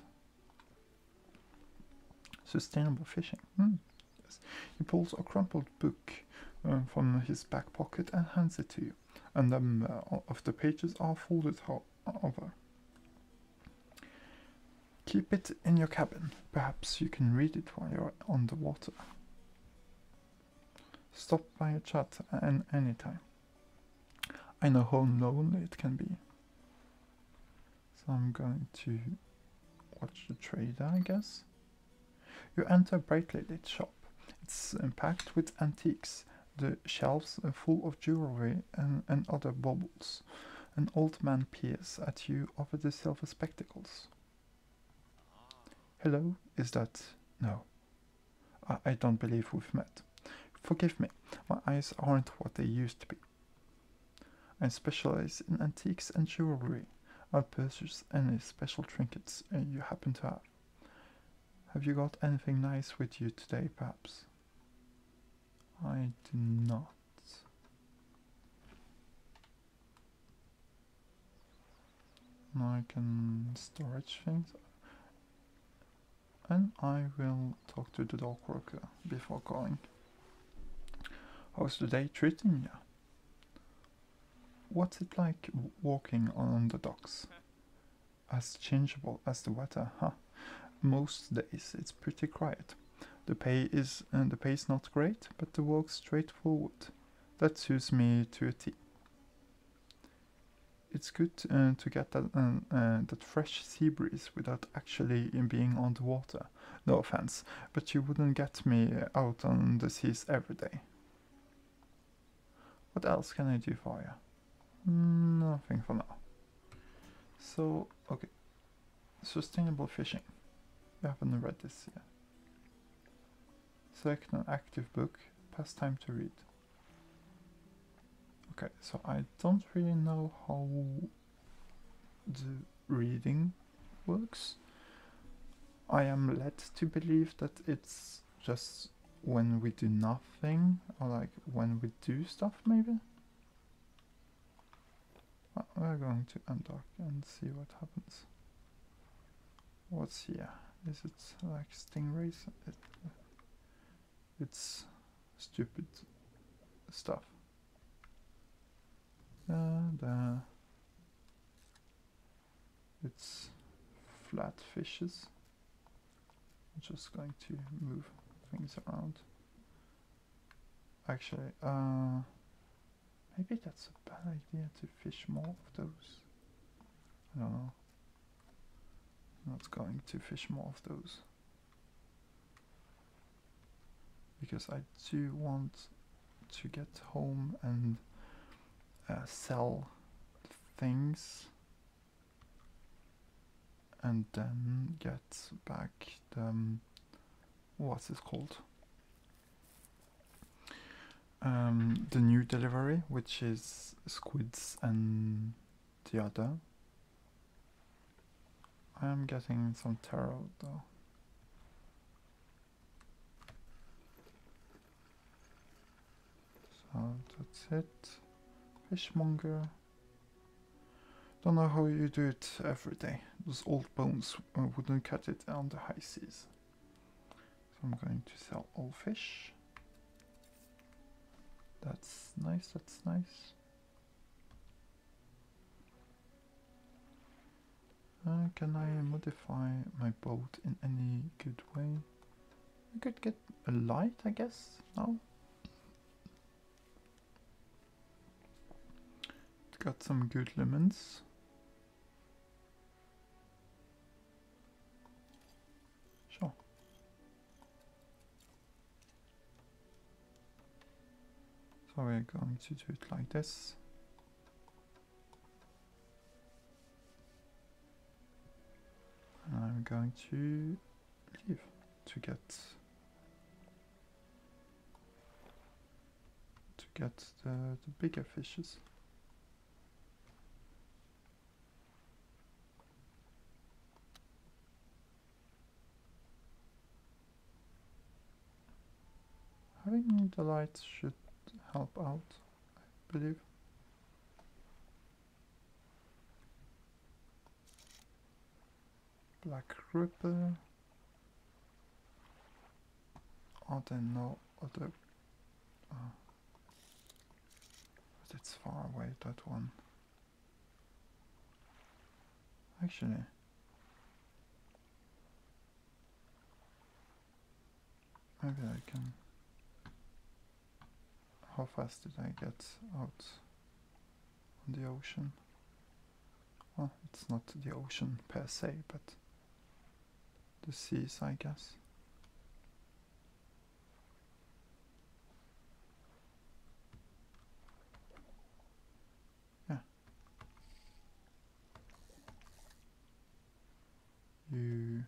Sustainable fishing. Yes. He pulls a crumpled book from his back pocket and hands it to you, and of the pages are folded over. Keep it in your cabin. Perhaps you can read it while you're on the water. Stop by a chat any time. I know how lonely it can be. So I'm going to watch the trader, I guess. You enter a brightly lit shop. It's packed with antiques. The shelves are full of jewelry and other baubles. An old man peers at you over the silver spectacles. Hello, is that... No. I don't believe we've met. Forgive me, my eyes aren't what they used to be. I specialize in antiques and jewelry. I'll purchase any special trinkets you happen to have. Have you got anything nice with you today, perhaps? I do not. Now I can storage things. And I will talk to the dock worker before going. How's the day treating you? What's it like walking on the docks? As changeable as the weather, huh? Most days it's pretty quiet. The pay is not great, but the work's straightforward. That suits me to a T. It's good to get that fresh sea breeze without actually being on the water. No offense, but you wouldn't get me out on the seas every day. What else can I do for you? Nothing for now. So, okay. Sustainable fishing. You haven't read this yet. Select an active book. Pass time to read. Okay, so I don't really know how the reading works. I am led to believe that it's just when we do nothing, or like when we do stuff maybe. We're going to undock and see what happens. What's here? Is it like stingrays? It's stupid stuff. It's flat fishes. I'm just going to move things around. Actually, maybe that's a bad idea to fish more of those. I don't know. I'm not going to fish more of those. Because I do want to get home and sell things and then get back the what's it called, the new delivery, which is squids and the other. I am getting some taro though. So that's it. Fishmonger. Don't know how you do it every day. Those old bones wouldn't cut it on the high seas. So I'm going to sell all fish. That's nice, that's nice. Can I modify my boat in any good way? I could get a light, I guess? No? It's got some good lemons. Sure. So we're going to do it like this. And I'm going to leave to get the bigger fishes. Having the light should help out, I believe. Black Ripper. Are there no other? But it's far away, that one. Actually, maybe I can. How fast did I get out on the ocean? Well, it's not the ocean per se, but the seas, I guess. Yeah. You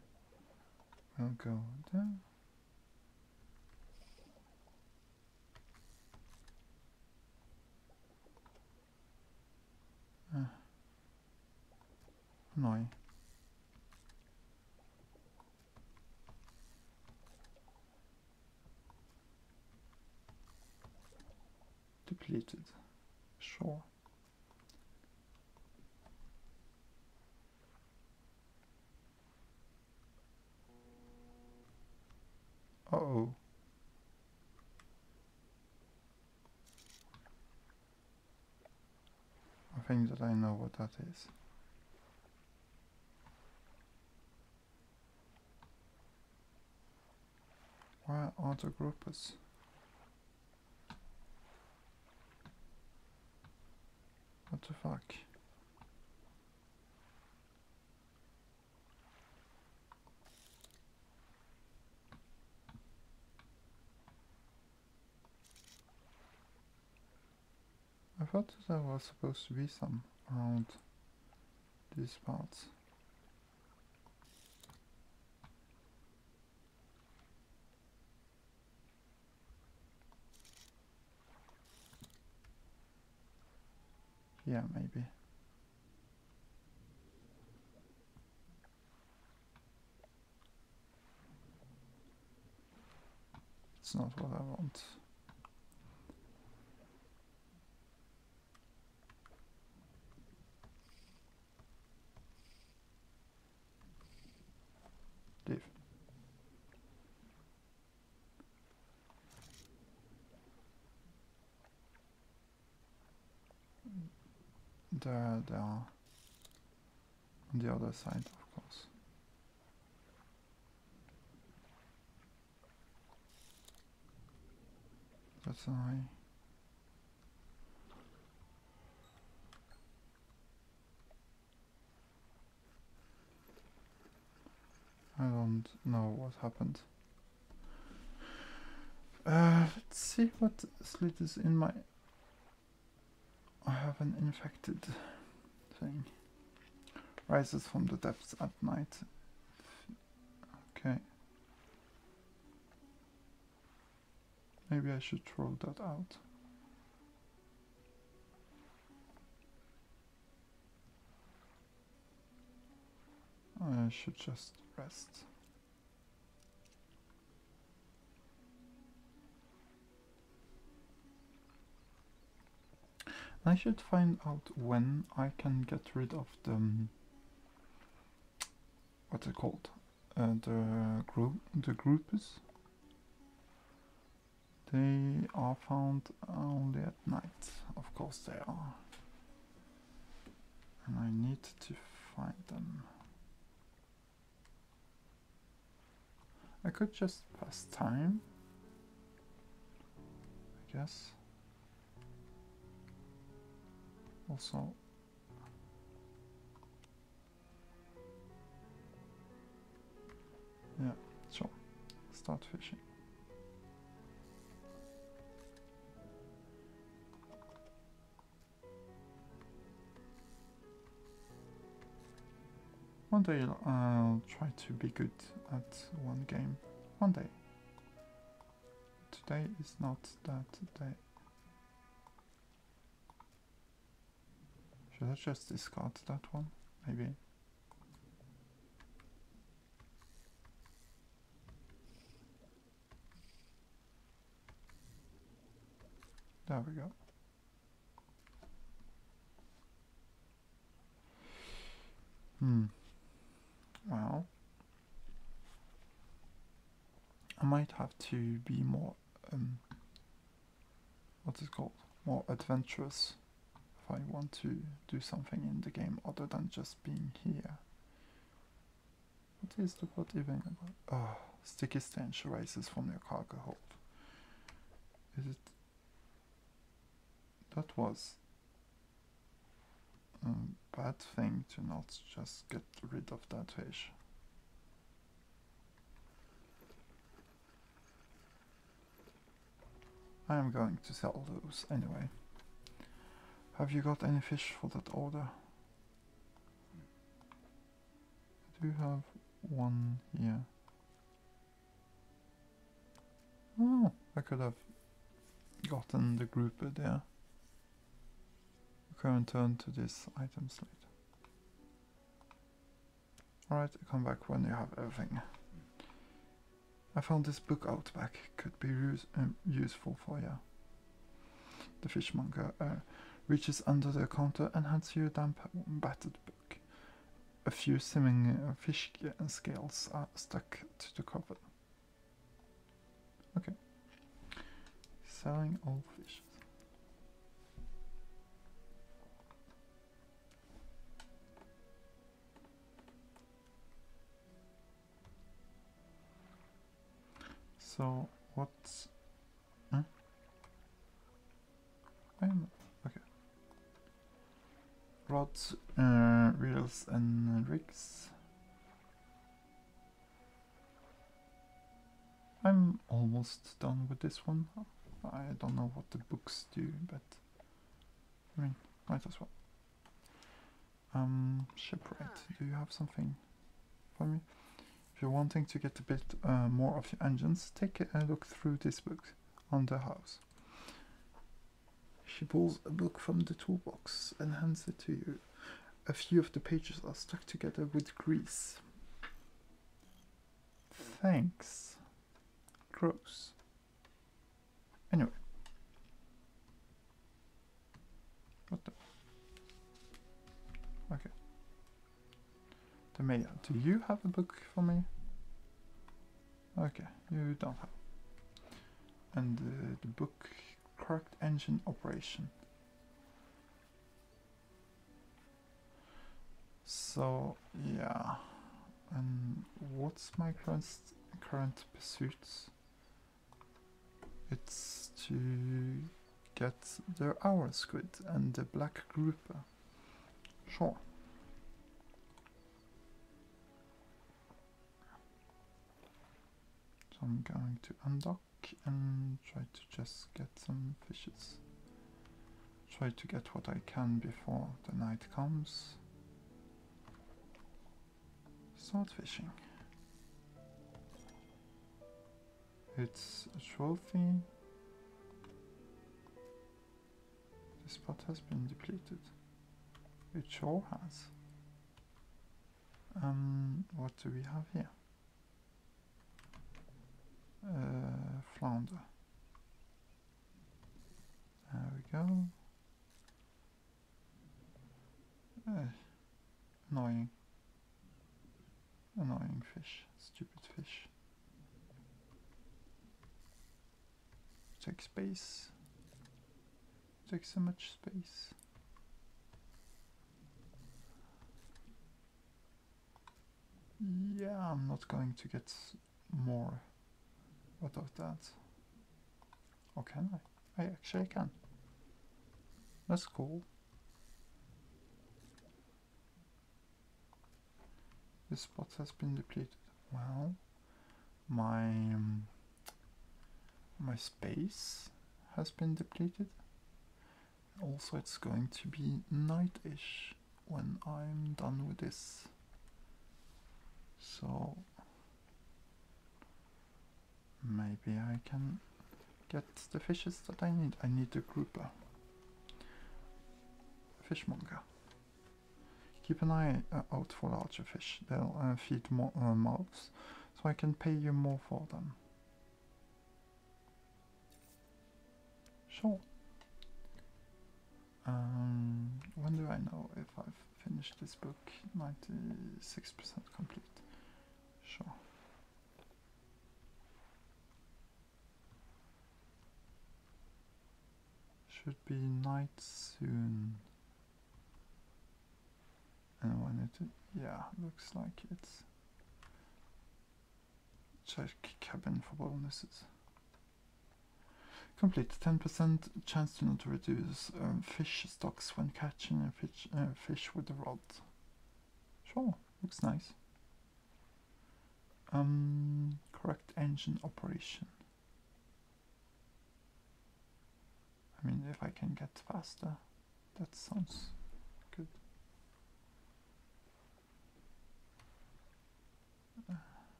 will go there. Annoying. Depleted. Sure. Uh-oh. I think that I know what that is. Where are the groupers? the fuck? I thought there was supposed to be some around these parts. Yeah, maybe. It's not what I want. Leave. There they are. On the other side, of course. That's an eye. I don't know what happened. Let's see what slit is in my... I have an infected thing. Rises from the depths at night. Okay. Maybe I should throw that out. I should just rest. I should find out when I can get rid of the what's it called? The groupers. They are found only at night. Of course they are. And I need to find them. I could just pass time, I guess. Also, yeah, sure. Start fishing. One day I'll try to be good at one game. One day. Today is not that day. Should I just discard that one? Maybe. There we go. Well, I might have to be more, what's it called? More adventurous if I want to do something in the game other than just being here. What is the plot even about? Oh, sticky stench rises from your cargo hold. Is it? That was a bad thing to not just get rid of that fish. I am going to sell those anyway. Have you got any fish for that order? I do have one here. Oh, I could have gotten the grouper there. Okay, return to this item slate. Alright, come back when you have everything. I found this book out back. Could be useful for you. The fishmonger reaches under the counter and hands you a damp, battered book. A few simming fish scales are stuck to the cover. Okay. Selling old fishes. So what's... Huh? Okay. rods, reels and rigs. I'm almost done with this one. I don't know what the books do, but I mean, might as well. Shipwright, do you have something for me? If you're wanting to get a bit more of your engines, take a look through this book on the house. She pulls a book from the toolbox and hands it to you. A few of the pages are stuck together with grease. Thanks. Gross. Anyway. What the? Okay. The mayor, do you have a book for me? Okay, you don't have. And the book, correct engine operation. So, yeah. And what's my current pursuits? It's to get the hour squid and the black grouper. Sure. So I'm going to undock and try to just get some fishes. Try to get what I can before the night comes. Start fishing. It's a trophy. The spot has been depleted. It sure has. What do we have here? Flounder. There we go. Annoying. Annoying fish. Stupid fish. Take space. Takes so much space. Yeah, I'm not going to get more out of that. Or can I? I actually can. That's cool. This spot has been depleted. Well, my space has been depleted. Also, it's going to be night-ish when I'm done with this. So maybe I can get the fishes that I need. I need the grouper. Fishmonger. Keep an eye out for larger fish. They'll feed more mouths, so I can pay you more for them. Sure. When do I know if I've finished this book? 96% complete. Sure. Should be night soon. And when it, yeah, looks like it's. Check cabin for bonuses. Complete. 10% chance to not reduce fish stocks when catching a fish with a rod. Sure, looks nice. Correct engine operation. I mean, if I can get faster, that sounds good.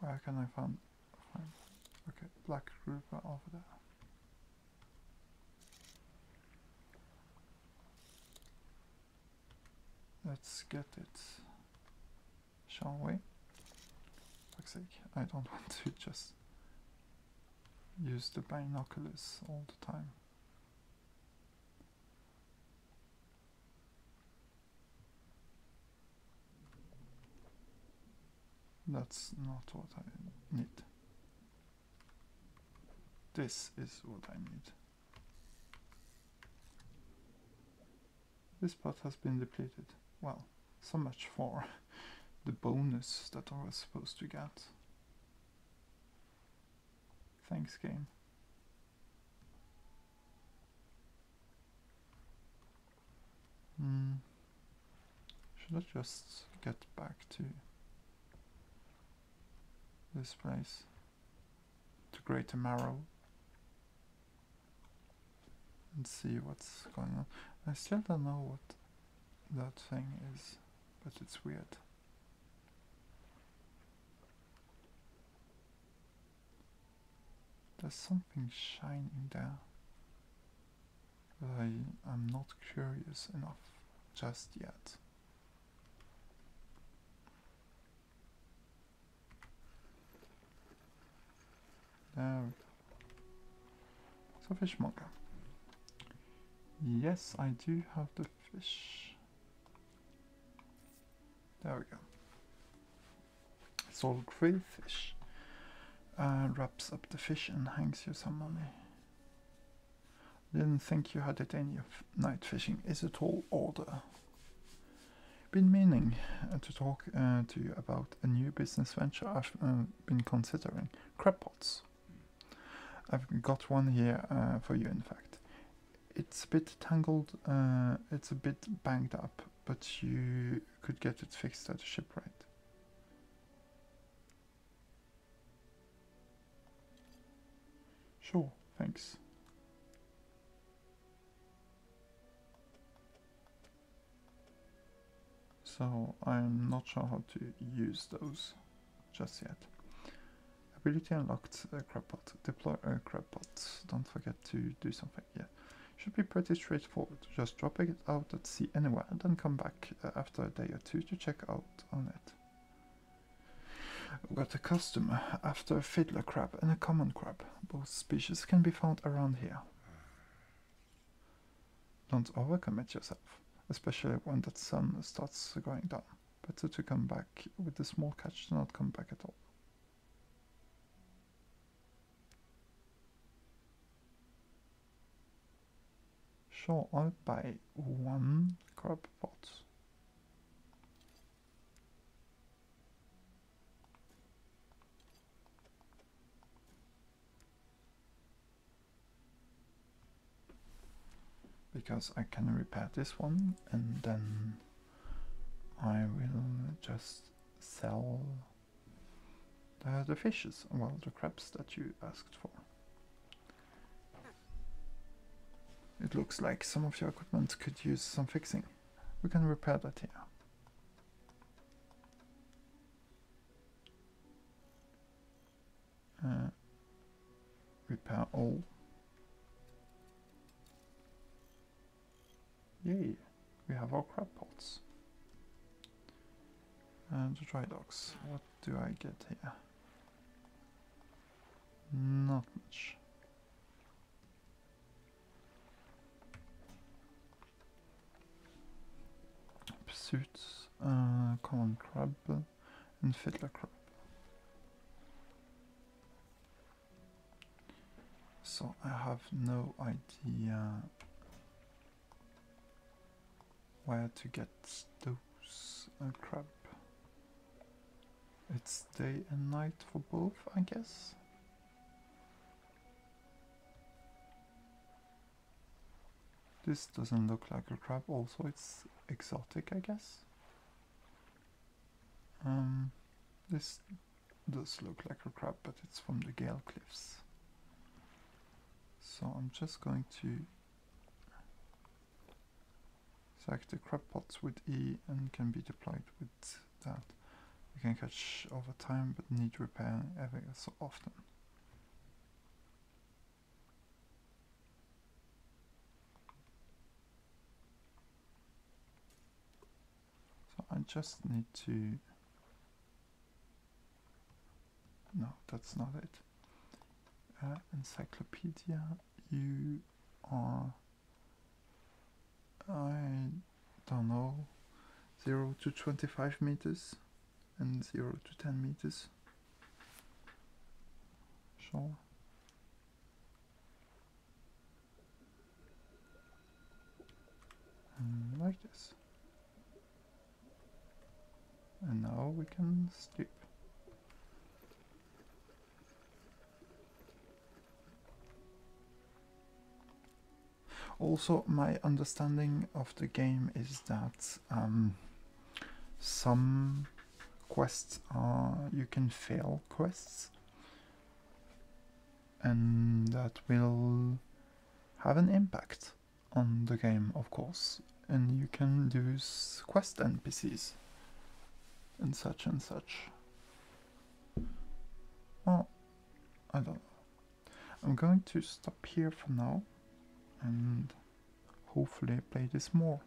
Where can I find? Okay, black grouper over there. Let's get it, shall we? For fuck's sake, I don't want to just use the binoculars all the time. That's not what I need. This is what I need. This part has been depleted. Well, so much for the bonus that I was supposed to get. Thanks, game. Should I just get back to this place? To Greater Marrow. And see what's going on. I still don't know what that thing is, but it's weird. There's something shining there, but I'm not curious enough just yet. There we go. So fishmonger. Yes, I do have the fish. There we go. Sold 3 fish. Wraps up the fish and hangs you some money. Didn't think you had it in you. Night fishing is a tall order. Been meaning to talk to you about a new business venture I've been considering. Crab pots. I've got one here for you, in fact. It's a bit tangled, it's a bit banged up, but you could get it fixed at a shipwright. Sure, thanks. So I'm not sure how to use those just yet. Ability unlocked. Crab pot. Deploy a crab pot. Don't forget to do something. Yeah, should be pretty straightforward. Just drop it out at sea anywhere, and then come back after a day or 2 to check out on it. I've got a customer after a fiddler crab and a common crab. Both species can be found around here. Don't overcommit yourself, especially when that sun starts going down. Better to come back with a small catch than not come back at all. Sure, I'll buy 1 crab pot. Because I can repair this one and then I will just sell the fishes, well, the crabs that you asked for. It looks like some of your equipment could use some fixing. We can repair that here. Repair all. Yay, we have our crab pots. And the dry docks. What do I get here? Not much. Pursuits, common crab, and fiddler crab. So I have no idea where to get those crab. It's day and night for both, I guess. This doesn't look like a crab, also it's exotic, I guess. This does look like a crab, but it's from the Gale Cliffs. So I'm just going to select the crab pots with E and can be deployed with that. You can catch over time but need repairing every so often. So I just need to... No, that's not it. Encyclopedia, you are... I don't know, 0 to 25 meters and 0 to 10 meters. Sure. And like this. And now we can sleep. Also, my understanding of the game is that some quests you can fail quests, and that will have an impact on the game, of course, and you can lose quest NPCs and such and such. Well, I don't know. I'm going to stop here for now and hopefully play this more.